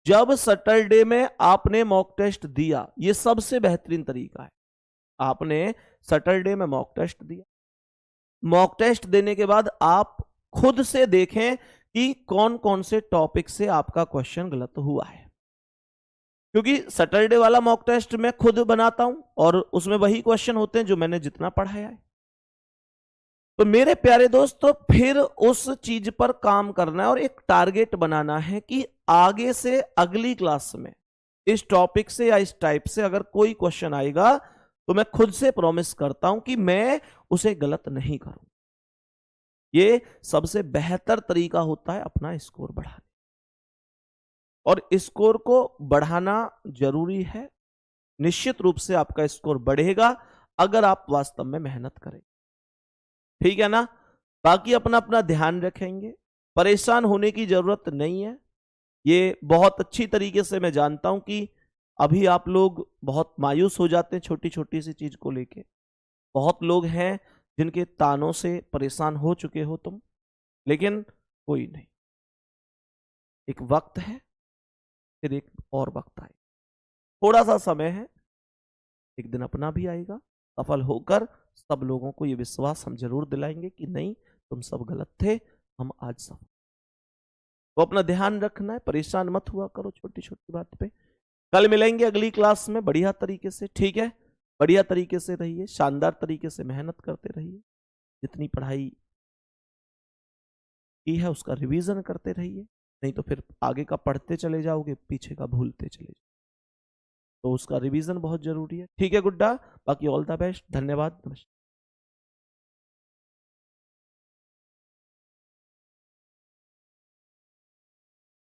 Speaker 1: जब सैटरडे में आपने मॉक टेस्ट दिया, ये सबसे बेहतरीन तरीका है। आपने सैटरडे में मॉक टेस्ट दिया, मॉक टेस्ट देने के बाद आप खुद से देखें कि कौन कौन से टॉपिक से आपका क्वेश्चन गलत हुआ है, क्योंकि सैटरडे वाला मॉक टेस्ट मैं खुद बनाता हूं और उसमें वही क्वेश्चन होते हैं जो मैंने जितना पढ़ाया है। तो मेरे प्यारे दोस्तों, फिर उस चीज पर काम करना है और एक टारगेट बनाना है कि आगे से अगली क्लास में इस टॉपिक से या इस टाइप से अगर कोई क्वेश्चन आएगा तो मैं खुद से प्रॉमिस करता हूं कि मैं उसे गलत नहीं करूं। ये सबसे बेहतर तरीका होता है अपना स्कोर बढ़ाने, और स्कोर को बढ़ाना जरूरी है। निश्चित रूप से आपका स्कोर बढ़ेगा अगर आप वास्तव में मेहनत करें, ठीक है ना? बाकी अपना अपना ध्यान रखेंगे, परेशान होने की जरूरत नहीं है। ये बहुत अच्छी तरीके से मैं जानता हूं कि अभी आप लोग बहुत मायूस हो जाते हैं छोटी छोटी सी चीज को लेके, बहुत लोग हैं जिनके तानों से परेशान हो चुके हो तुम, लेकिन कोई नहीं, एक वक्त है, फिर एक और वक्त आए, थोड़ा सा समय है, एक दिन अपना भी आएगा, सफल होकर सब लोगों को ये विश्वास हम जरूर दिलाएंगे कि नहीं तुम सब गलत थे, हम आज सफल। तो अपना ध्यान रखना है, परेशान मत हुआ करो छोटी छोटी बात पे। कल मिलेंगे अगली क्लास में बढ़िया तरीके से, ठीक है? बढ़िया तरीके से रहिए, शानदार तरीके से मेहनत करते रहिए। जितनी पढ़ाई की है उसका रिवीजन करते रहिए, नहीं तो फिर आगे का पढ़ते चले जाओगे, पीछे का भूलते चले जाओगे। तो उसका रिवीजन बहुत जरूरी है। ठीक है गुड्डा, बाकी ऑल द बेस्ट, धन्यवाद, नमस्कार।